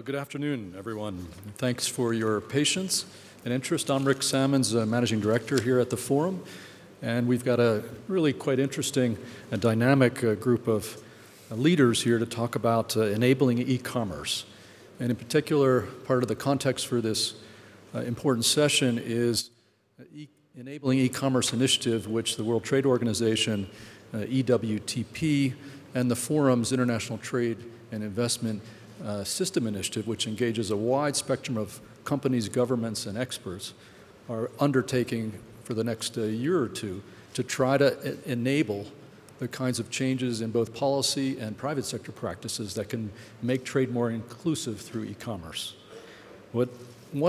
Good afternoon, everyone. Thanks for your patience and interest. I'm Rick Salmons, Managing Director here at the Forum, and we've got a really quite interesting and dynamic group of leaders here to talk about enabling e-commerce. And in particular, part of the context for this important session is enabling e-commerce initiative, which the World Trade Organization, EWTP, and the Forum's International Trade and Investment System Initiative, which engages a wide spectrum of companies, governments, and experts, are undertaking for the next year or two to try to enable the kinds of changes in both policy and private sector practices that can make trade more inclusive through e-commerce.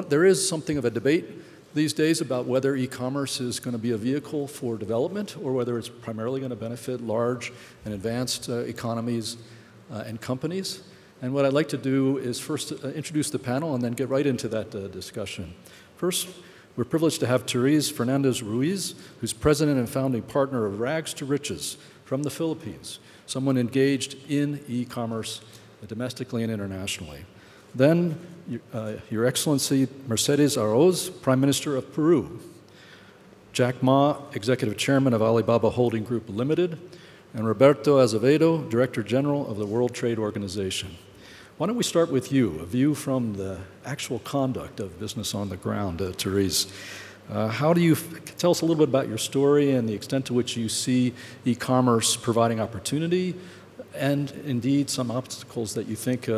There is something of a debate these days about whether e-commerce is going to be a vehicle for development or whether it's primarily going to benefit large and advanced economies and companies. And what I'd like to do is first introduce the panel and then get right into that discussion. First, we're privileged to have Therese Fernandez-Ruiz, who's president and founding partner of Rags to Riches from the Philippines, someone engaged in e-commerce domestically and internationally. Then, Your Excellency Mercedes Arauz, Prime Minister of Peru. Jack Ma, Executive Chairman of Alibaba Holding Group Limited, and Roberto Azevedo, Director General of the World Trade Organization. Why don't we start with you, a view from the actual conduct of business on the ground, Therese. How do you tell us a little bit about your story and the extent to which you see e-commerce providing opportunity and indeed some obstacles that you think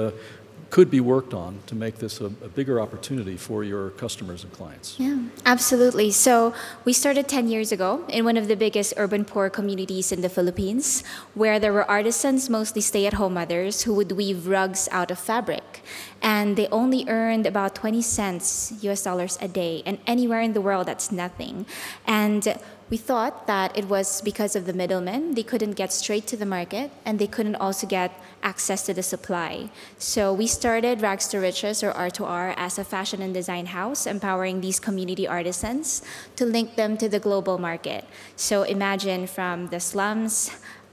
could be worked on to make this a bigger opportunity for your customers and clients? Yeah, absolutely. So we started 10 years ago in one of the biggest urban poor communities in the Philippines, where there were artisans, mostly stay-at-home mothers, who would weave rugs out of fabric. And they only earned about 20 cents US dollars a day. And anywhere in the world, that's nothing. And we thought that it was because of the middlemen. They couldn't get straight to the market, and they couldn't also get access to the supply. So we started Rags to Riches, or R2R, as a fashion and design house, empowering these community artisans to link them to the global market. So imagine from the slums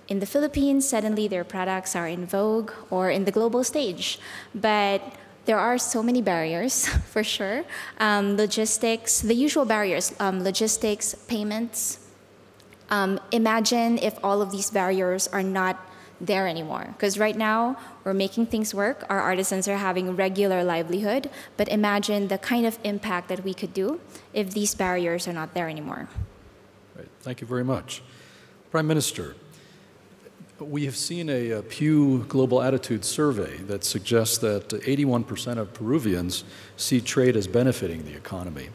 in the Philippines, suddenly their products are in vogue or in the global stage. But there are so many barriers, for sure. Logistics, the usual barriers, logistics, payments. Imagine if all of these barriers are not there anymore. Because right now, we're making things work. Our artisans are having regular livelihood. But imagine the kind of impact that we could do if these barriers are not there anymore. Right. Thank you very much. Prime Minister, we have seen a Pew Global Attitude survey that suggests that 81% of Peruvians see trade as benefiting the economy.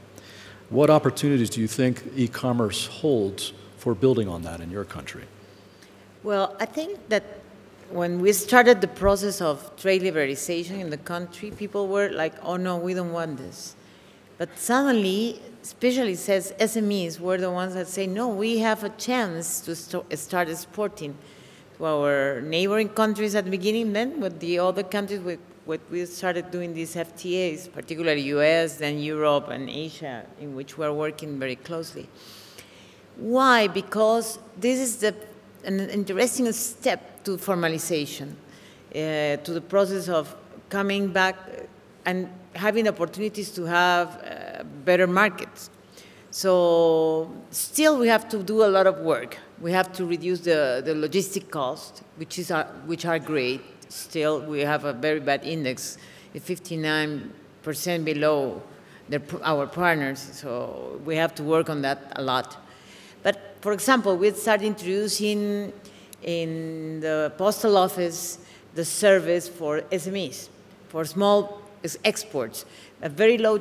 What opportunities do you think e-commerce holds for building on that in your country? Well, I think that when we started the process of trade liberalization in the country, people were like, oh no, we don't want this. But suddenly, especially says SMEs were the ones that say, no, we have a chance to start exporting to our neighboring countries at the beginning, then with the other countries, we started doing these FTAs, particularly US, then Europe and Asia, in which we're working very closely. Why? Because this is an interesting step to formalization, to the process of coming back and having opportunities to have better markets. So still we have to do a lot of work. We have to reduce the logistic cost, which are great. Still, we have a very bad index, 59% below our partners, so we have to work on that a lot. But for example, we started introducing in the postal office the service for SMEs, for small exports, a very low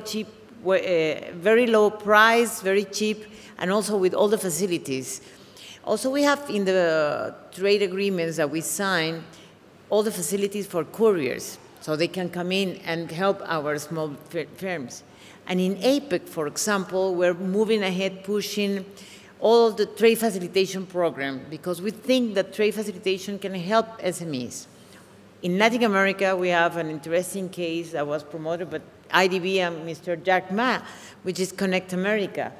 price, very cheap, and also with all the facilities. Also, we have in the trade agreements that we sign all the facilities for couriers, so they can come in and help our small firms. And in APEC, for example, we're moving ahead, pushing all of the trade facilitation program, because we think that trade facilitation can help SMEs. In Latin America, we have an interesting case that was promoted by IDB and Mr. Jack Ma, which is Connect America,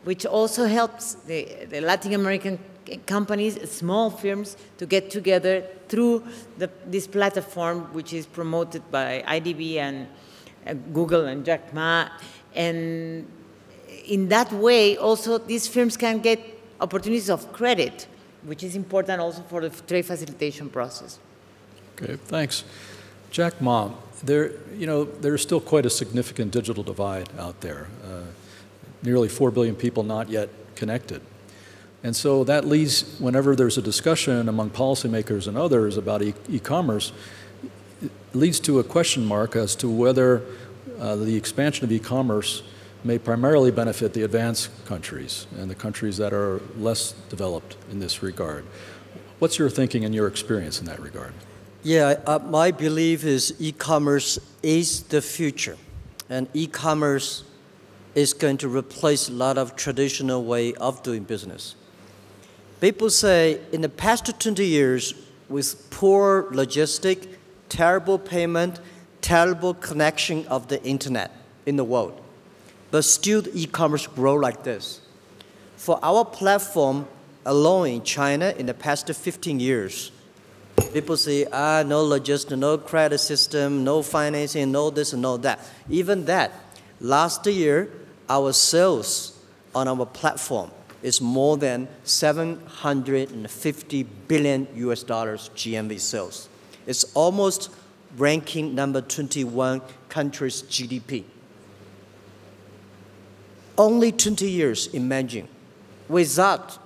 which also helps the Latin American companies, small firms, to get together through this platform, which is promoted by IDB and Google and Jack Ma. And in that way, also, these firms can get opportunities of credit, which is important also for the trade facilitation process. Okay, thanks. Jack Ma, there's still quite a significant digital divide out there. Nearly 4 billion people not yet connected. And so that leads, whenever there's a discussion among policymakers and others about e-commerce, it leads to a question mark as to whether the expansion of e-commerce may primarily benefit the advanced countries and the countries that are less developed in this regard. What's your thinking and your experience in that regard? Yeah, my belief is e-commerce is the future, and e-commerce is going to replace a lot of traditional way of doing business. People say in the past 20 years, with poor logistic, terrible payment, terrible connection of the internet in the world, but still the e-commerce grow like this. For our platform alone in China in the past 15 years, people say, no logistics, no credit system, no financing, no this and no that. Even that, last year, our sales on our platform is more than $750 billion GMV sales. It's almost ranking number 21 countries' GDP. Only 20 years, imagine, without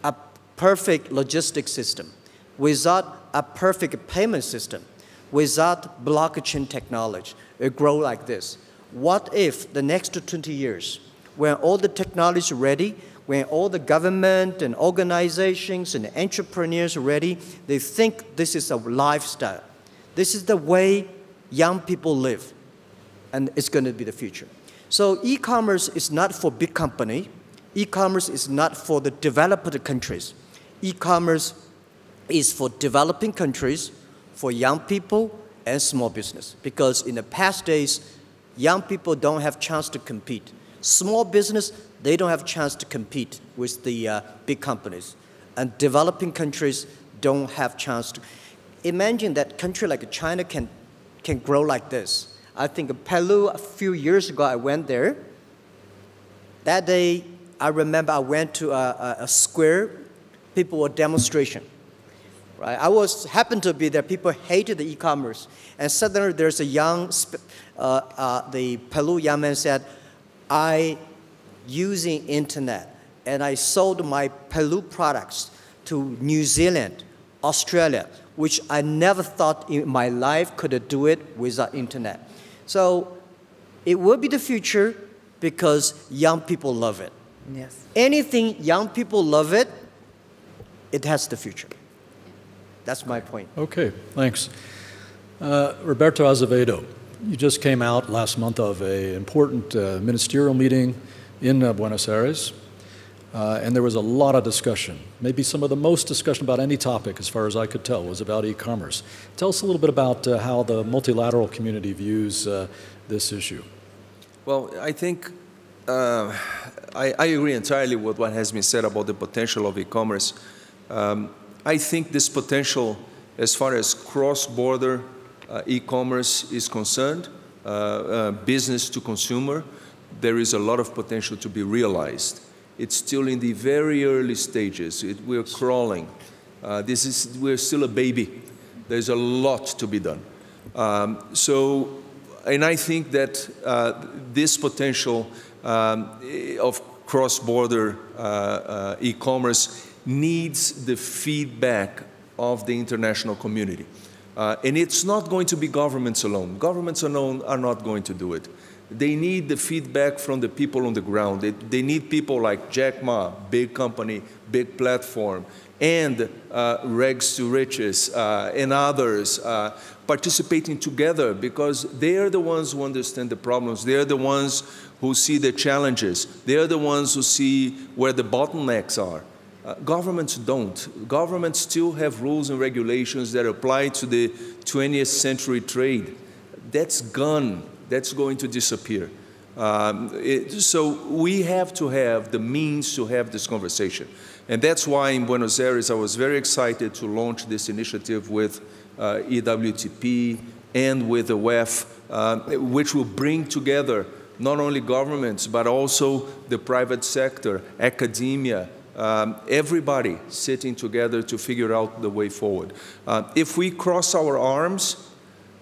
a perfect logistics system, without a perfect payment system, without blockchain technology, it grow like this. What if the next 20 years, when all the technology is ready, when all the government and organizations and entrepreneurs are ready, they think this is a lifestyle. This is the way young people live, and it's going to be the future. So e-commerce is not for big company. E-commerce is not for the developed countries. E-commerce is for developing countries, for young people and small business. Because in the past days, young people don't have chance to compete. Small business, they don't have a chance to compete with the big companies. And developing countries don't have chance to. Imagine that country like China can grow like this. I think Peru, a few years ago, I went there. That day, I remember I went to a square. People were demonstration. Right? I happened to be there. People hated the e-commerce. And suddenly there's a the Peru young man said, I using internet, and I sold my Peru products to New Zealand, Australia, which I never thought in my life could do it without internet. So it will be the future because young people love it. Yes. Anything young people love it, it has the future. That's my point. Okay, thanks. Roberto Azevedo, you just came out last month of an important ministerial meeting in Buenos Aires, and there was a lot of discussion. Maybe some of the most discussion about any topic, as far as I could tell, was about e-commerce. Tell us a little bit about how the multilateral community views this issue. Well, I think I agree entirely with what has been said about the potential of e-commerce. I think this potential, as far as cross-border e-commerce is concerned, business to consumer, there is a lot of potential to be realized. It's still in the very early stages. We're crawling. We're still a baby. There's a lot to be done. And I think that this potential of cross-border e-commerce needs the feedback of the international community. And it's not going to be governments alone. Governments alone are not going to do it. They need the feedback from the people on the ground. They need people like Jack Ma, big company, big platform, and Rags to Riches and others participating together, because they are the ones who understand the problems. They are the ones who see the challenges. They are the ones who see where the bottlenecks are. Governments don't. Governments still have rules and regulations that apply to the 20th century trade. That's gone. That's going to disappear. So we have to have the means to have this conversation. And that's why in Buenos Aires I was very excited to launch this initiative with EWTP and with the WEF, which will bring together not only governments, but also the private sector, academia, everybody sitting together to figure out the way forward. If we cross our arms,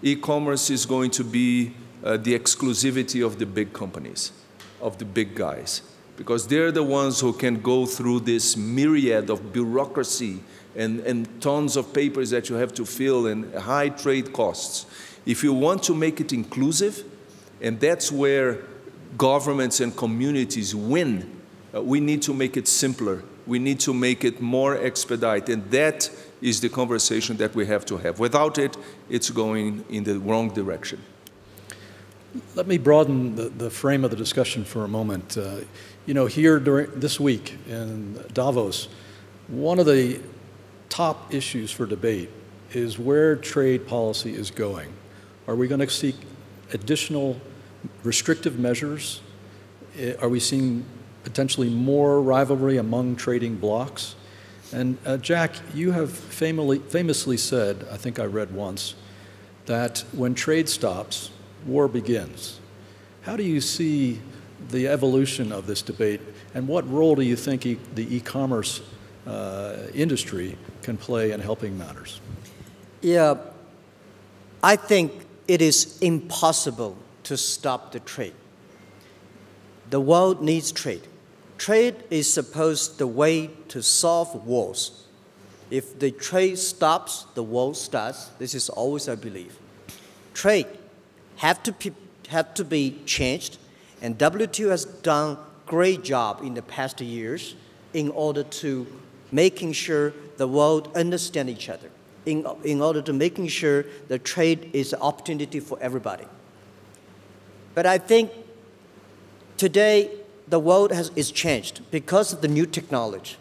e-commerce is going to be the exclusivity of the big companies, of the big guys, because they're the ones who can go through this myriad of bureaucracy and tons of papers that you have to fill and high trade costs. If you want to make it inclusive, and that's where governments and communities win, we need to make it simpler. We need to make it more expedite, and that is the conversation that we have to have. Without it, it's going in the wrong direction. Let me broaden the frame of the discussion for a moment. You know, here during this week in Davos, one of the top issues for debate is where trade policy is going. Are we going to seek additional restrictive measures? Are we seeing potentially more rivalry among trading blocs? And Jack, you have famously said, I think I read once, that when trade stops, war begins. How do you see the evolution of this debate, and what role do you think the e-commerce industry can play in helping matters? Yeah, I think it is impossible to stop the trade. The world needs trade. Trade is supposed the way to solve wars. If the trade stops, the war starts. This is always I believe. Trade have to be changed, and WTO has done great job in the past years in order to making sure the world understand each other, in order to making sure the trade is an opportunity for everybody. But I think today the world is changed because of the new technology.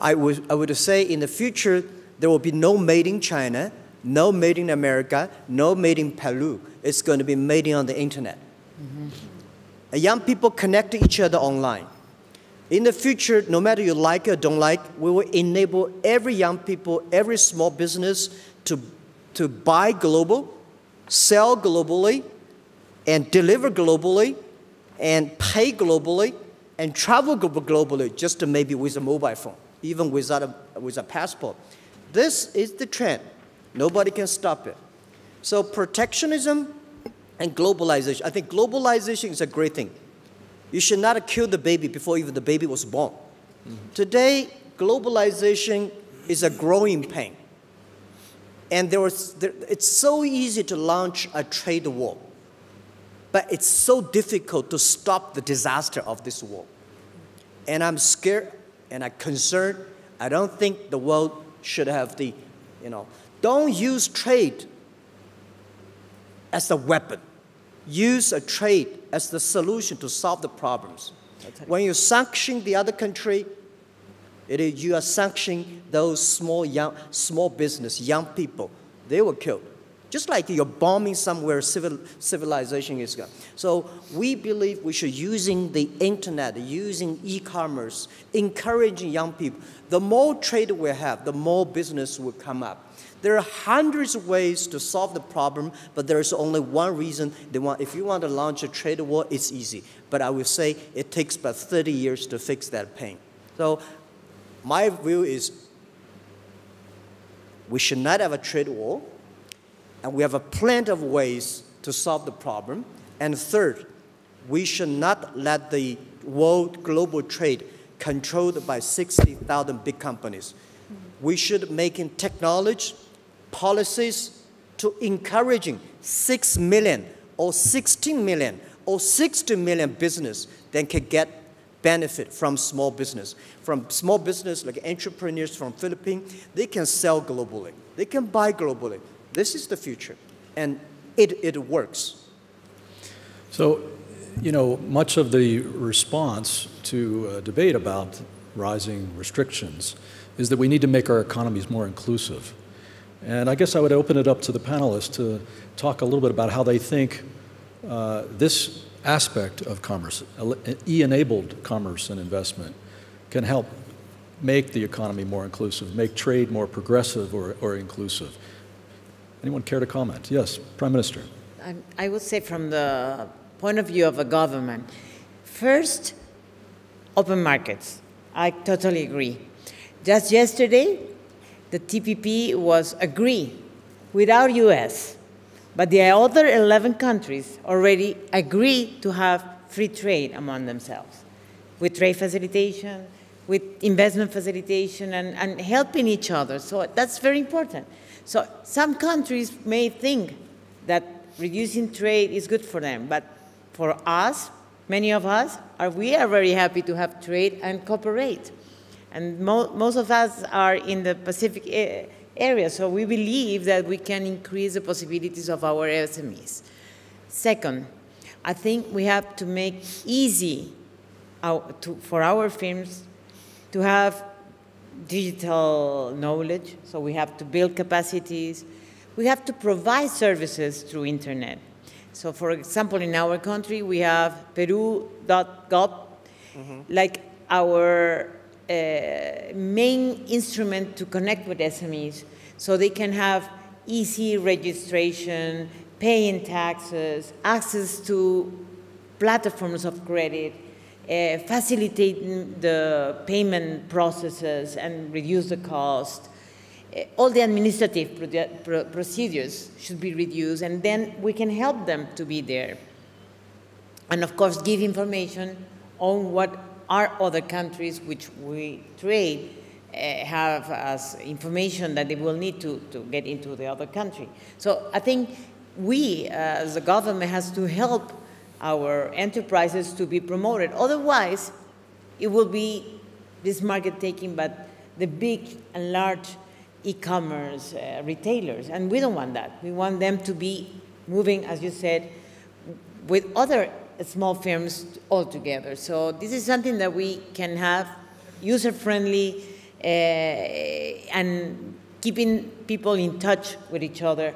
I would say in the future there will be no made in China, no made in America, no made in Peru. It's going to be made on the internet. Mm-hmm. Young people connect to each other online. In the future, no matter you like it or don't like, we will enable every young people, every small business to buy global, sell globally, and deliver globally, and pay globally, and travel globally, just maybe with a mobile phone, even with a passport. This is the trend. Nobody can stop it. So protectionism and globalization. I think globalization is a great thing. You should not have killed the baby before even the baby was born. Mm-hmm. Today, globalization is a growing pain. And it's so easy to launch a trade war. But it's so difficult to stop the disaster of this war. And I'm scared and I'm concerned. I don't think the world should have the, don't use trade as a weapon. Use a trade as the solution to solve the problems. When you sanction the other country, you are sanctioning those small business, young people. They were killed. Just like you're bombing somewhere, civilization is gone. So we believe we should using the internet, using e-commerce, encouraging young people. The more trade we have, the more business will come up. There are hundreds of ways to solve the problem, but there is only one reason they want. If you want to launch a trade war, it's easy. But I will say it takes about 30 years to fix that pain. So my view is we should not have a trade war. And we have a plenty of ways to solve the problem. And third, we should not let the world global trade controlled by 60,000 big companies. We should make technology, policies to encouraging 6 million or 16 million or 60 million business that can get benefit from small business. From small business like entrepreneurs from Philippines, they can sell globally. They can buy globally. This is the future, and it works. So, much of the response to debate about rising restrictions is that we need to make our economies more inclusive. And I guess I would open it up to the panelists to talk a little bit about how they think this aspect of commerce, e-enabled commerce and investment, can help make the economy more inclusive, make trade more progressive or inclusive? Anyone care to comment? Yes, Prime Minister. I would say from the point of view of a government, first, open markets. I totally agree. Just yesterday, the TPP was agreed without US, but the other 11 countries already agreed to have free trade among themselves, with trade facilitation, with investment facilitation, and helping each other. So that's very important. So some countries may think that reducing trade is good for them, but for us, many of us, we are very happy to have trade and cooperate. And most of us are in the Pacific area, so we believe that we can increase the possibilities of our SMEs. Second, I think we have to make easy for our firms to have digital knowledge, so we have to build capacities. We have to provide services through internet. So for example, in our country, we have Peru.gov, like our main instrument to connect with SMEs, so they can have easy registration, paying taxes, access to platforms of credit, facilitating the payment processes and reduce the cost. All the administrative procedures should be reduced, and then we can help them to be there. And of course, give information on what our other countries which we trade have as information that they will need to get into the other country. So I think we, as the government, has to help our enterprises to be promoted. Otherwise, it will be this market taking, but the big and large e-commerce retailers, and we don't want that. We want them to be moving, as you said, with other small firms all together. So this is something that we can have user-friendly and keeping people in touch with each other,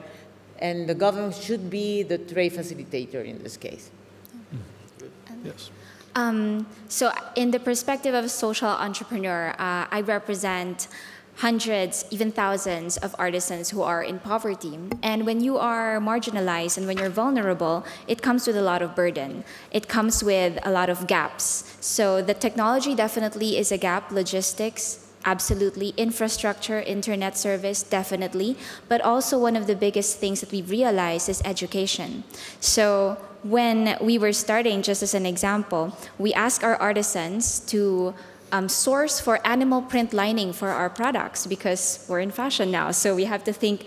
and the government should be the trade facilitator in this case. Yes. So in the perspective of a social entrepreneur, I represent hundreds, even thousands of artisans who are in poverty. And when you are marginalized and when you're vulnerable, it comes with a lot of burden. It comes with a lot of gaps. So the technology definitely is a gap, logistics, absolutely, infrastructure, internet service, definitely. But also one of the biggest things that we've realized is education. So when we were starting, just as an example, we asked our artisans to source for animal print lining for our products because we're in fashion now, so we have to think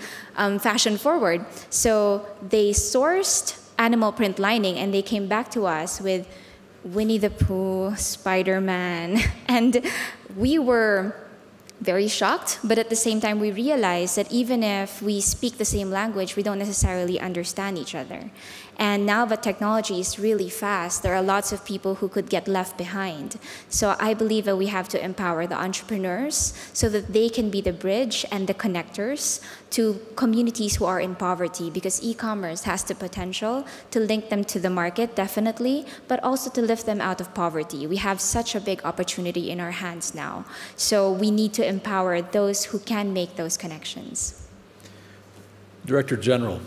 fashion forward. So they sourced animal print lining and they came back to us with Winnie the Pooh, Spider-Man, and we were very shocked, but at the same time we realized that even if we speak the same language, we don't necessarily understand each other. And now that technology is really fast, there are lots of people who could get left behind. So I believe that we have to empower the entrepreneurs so that they can be the bridge and the connectors to communities who are in poverty, because e-commerce has the potential to link them to the market, definitely, but also to lift them out of poverty. We have such a big opportunity in our hands now. So we need to empower those who can make those connections. Director General,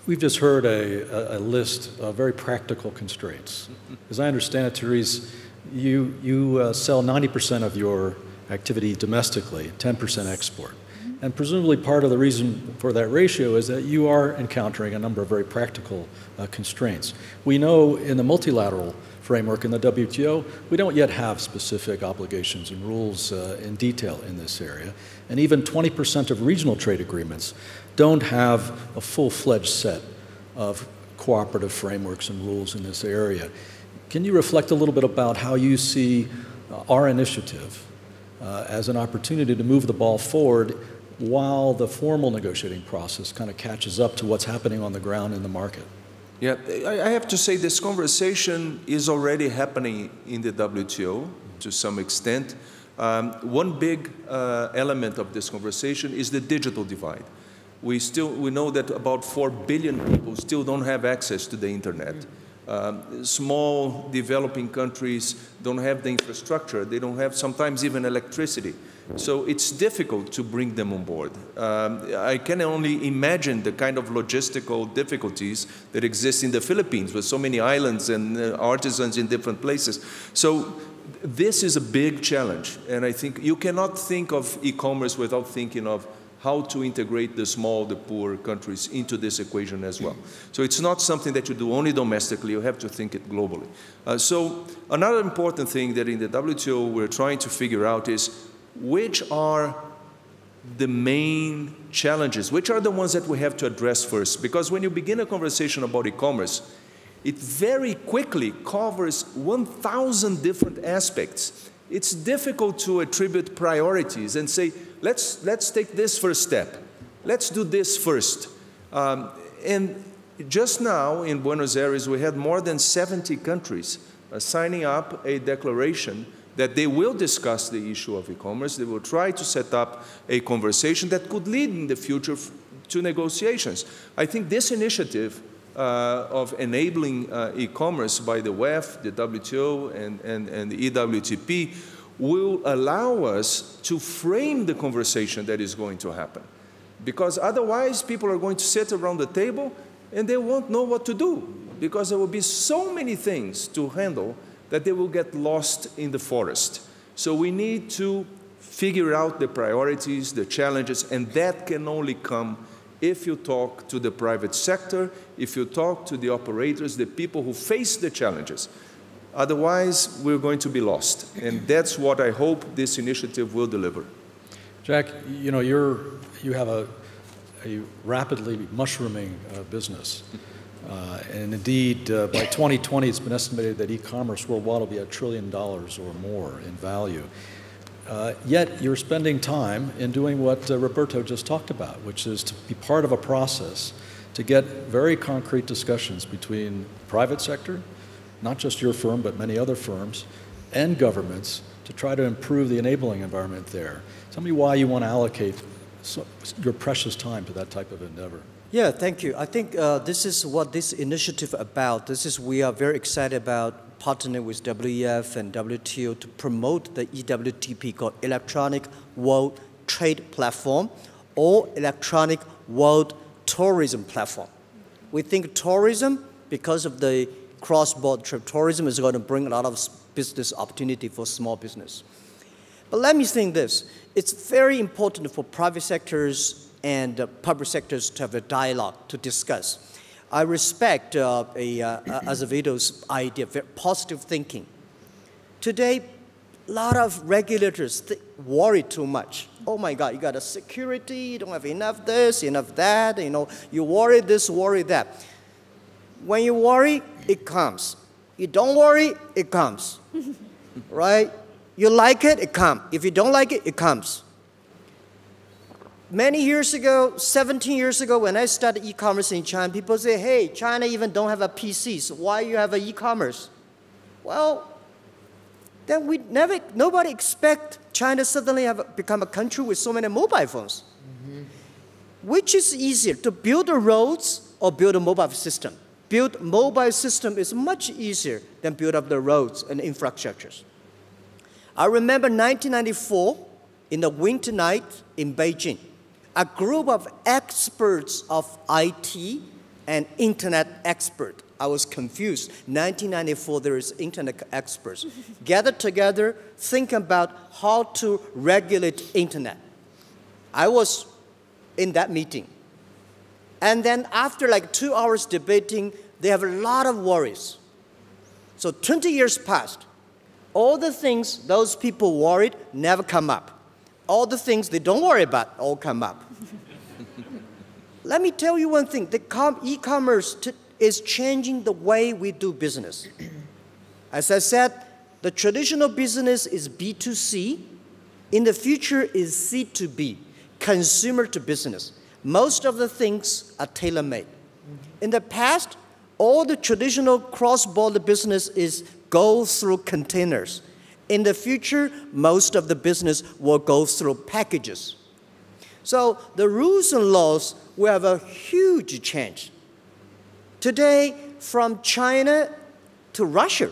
we've just heard a list of very practical constraints. As I understand it, Therese, you sell 90% of your activity domestically, 10% export. And presumably part of the reason for that ratio is that you are encountering a number of very practical constraints. We know in the multilateral framework in the WTO, we don't yet have specific obligations and rules in detail in this area. And even 20% of regional trade agreements don't have a full-fledged set of cooperative frameworks and rules in this area. Can you reflect a little bit about how you see our initiative as an opportunity to move the ball forward while the formal negotiating process kind of catches up to what's happening on the ground in the market? Yeah, I have to say this conversation is already happening in the WTO to some extent. One big element of this conversation is the digital divide. We know that about 4 billion people still don't have access to the internet. Small developing countries don't have the infrastructure. They don't have sometimes even electricity. So it's difficult to bring them on board. I can only imagine the kind of logistical difficulties that exist in the Philippines with so many islands and artisans in different places. So this is a big challenge. And I think you cannot think of e-commerce without thinking of how to integrate the small, the poor countries into this equation as well. So it's not something that you do only domestically, you have to think it globally. So another important thing that in the WTO we're trying to figure out is which are the main challenges, which are the ones that we have to address first. Because when you begin a conversation about e-commerce, it very quickly covers 1,000 different aspects. It's difficult to attribute priorities and say, let's take this first step. Let's do this first. And just now in Buenos Aires, we had more than 70 countries signing up a declaration that they will discuss the issue of e-commerce. They will try to set up a conversation that could lead in the future to negotiations. I think this initiative of enabling e-commerce by the WEF, the WTO, and the EWTP will allow us to frame the conversation that is going to happen. Because otherwise, people are going to sit around the table and they won't know what to do, because there will be so many things to handle that they will get lost in the forest. So we need to figure out the priorities, the challenges, and that can only come if you talk to the private sector, if you talk to the operators, the people who face the challenges. Otherwise, we're going to be lost. And that's what I hope this initiative will deliver. Jack, you know, you have a rapidly mushrooming business. And indeed, by 2020, it's been estimated that e-commerce worldwide will be $1 trillion or more in value. Yet you're spending time in doing what Roberto just talked about, which is to be part of a process to get very concrete discussions between private sector, not just your firm, but many other firms, and governments to try to improve the enabling environment there. Tell me why you want to allocate your precious time to that type of endeavor. Yeah, thank you. I think this is what this initiative about. We are very excited about partnering with WEF and WTO to promote the EWTP called Electronic World Trade Platform or Electronic World Tourism Platform. We think tourism, because of the cross-border trip, tourism is going to bring a lot of business opportunity for small business. But let me think this. It's very important for private sectors and public sectors to have a dialogue to discuss. I respect Azevedo's idea, very positive thinking. Today, a lot of regulators worry too much. Oh my God, you got a security, you don't have enough this, enough that, you know, you worry this, worry that. When you worry, it comes. You don't worry, it comes, right? You like it, it comes. If you don't like it, it comes. Many years ago, 17 years ago, when I started e-commerce in China, people say, hey, China even don't have a PC, so why you have an e-commerce? Well, then nobody expect China suddenly become a country with so many mobile phones. Mm-hmm. Which is easier, to build the roads or build a mobile system? Build mobile system is much easier than build up the roads and infrastructures. I remember 1994, in the winter night in Beijing, a group of experts of IT and internet experts, I was confused. 1994, there is internet experts, gathered together, think about how to regulate internet. I was in that meeting. And then after like 2 hours debating, they have a lot of worries. So 20 years passed. All the things those people worried never come up. All the things they don't worry about all come up. Let me tell you one thing. The e-commerce is changing the way we do business. As I said, the traditional business is B2C. In the future is C2B, consumer to business. Most of the things are tailor-made. In the past, all the traditional cross-border business is go through containers. In the future, most of the business will go through packages. So the rules and laws will have a huge change. Today, from China to Russia.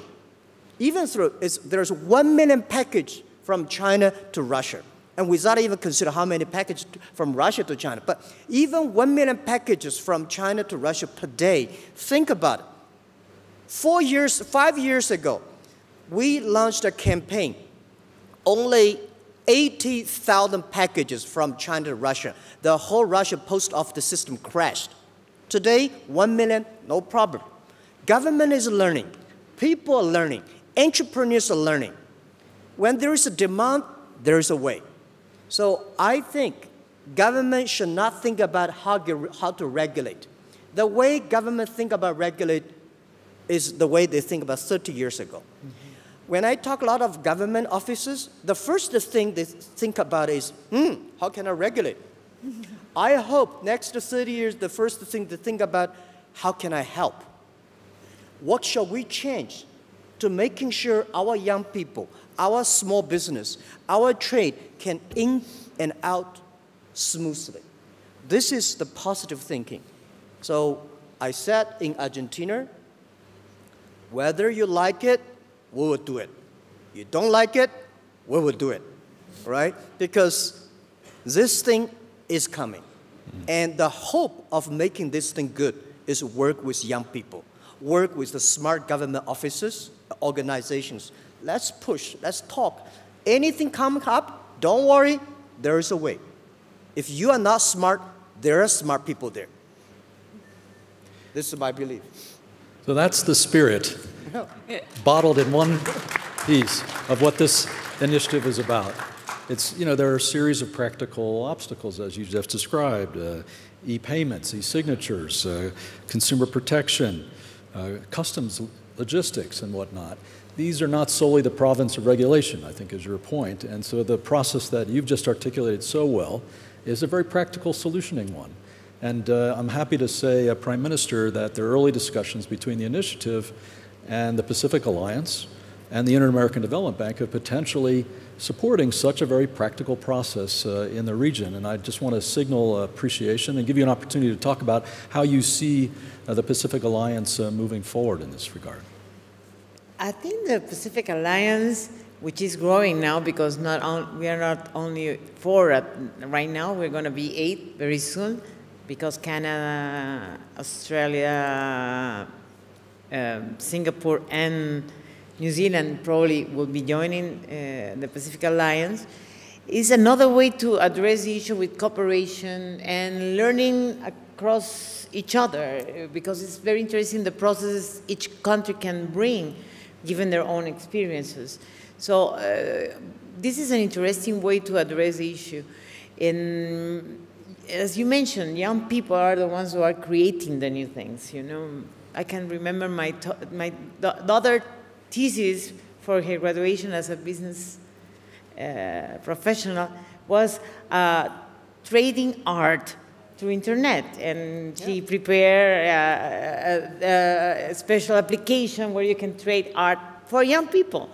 Even through, there's 1 million package from China to Russia. And without even consider how many packages from Russia to China. But even 1 million packages from China to Russia per day, think about it. 5 years ago, we launched a campaign. Only 80,000 packages from China to Russia. The whole Russian post office system crashed. Today, 1 million, no problem. Government is learning. People are learning. Entrepreneurs are learning. When there is a demand, there is a way. So I think government should not think about how to regulate. The way government think about regulate is the way they think about 30 years ago. Mm-hmm. When I talk a lot of government officers, the first thing they think about is, how can I regulate? I hope next 30 years, the first thing they think about, how can I help? What shall we change to making sure our young people, our small business, our trade can in and out smoothly? This is the positive thinking. So I said in Argentina, whether you like it, we will do it. You don't like it, we will do it, right? Because this thing is coming. And the hope of making this thing good is work with young people, work with the smart government officers, organizations. Let's push, let's talk. Anything comes up, don't worry, there is a way. If you are not smart, there are smart people there. This is my belief. So that's the spirit, bottled in one piece of what this initiative is about. It's, there are a series of practical obstacles, as you just described, e-payments, e-signatures, consumer protection, customs, logistics, and whatnot. These are not solely the province of regulation, I think is your point. And so the process that you've just articulated so well is a very practical solutioning one. And I'm happy to say, Prime Minister, that there are early discussions between the initiative and the Pacific Alliance and the Inter-American Development Bank of potentially supporting such a very practical process in the region. And I just want to signal appreciation and give you an opportunity to talk about how you see the Pacific Alliance moving forward in this regard. I think the Pacific Alliance, which is growing now because we are not only 4 right now, we're going to be 8 very soon, because Canada, Australia, Singapore, and New Zealand probably will be joining the Pacific Alliance, is another way to address the issue with cooperation and learning across each other, because it's very interesting the processes each country can bring given their own experiences. So this is an interesting way to address the issue. As you mentioned, young people are the ones who are creating the new things. I can remember my daughter's thesis for her graduation as a business professional was trading art through internet, and she prepared a special application where you can trade art for young people,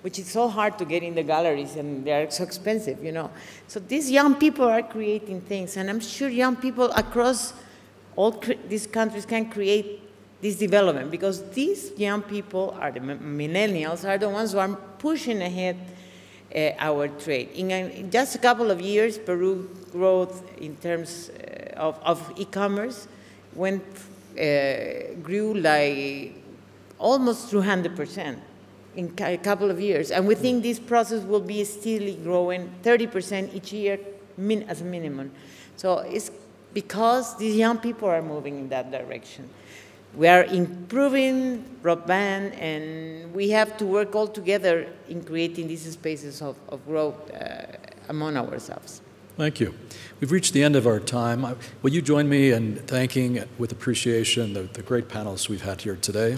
which is so hard to get in the galleries, and they are so expensive, So these young people are creating things, and I'm sure young people across all these countries can create this development, because these young people, are the millennials, are the ones who are pushing ahead our trade. In just a couple of years, Peru growth in terms of e-commerce grew like almost 200%. In a couple of years. And we think this process will be steadily growing 30% each year as a minimum. So it's because these young people are moving in that direction. We are improving broadband, and we have to work all together in creating these spaces of growth among ourselves. Thank you. We've reached the end of our time. Will you join me in thanking with appreciation the great panelists we've had here today?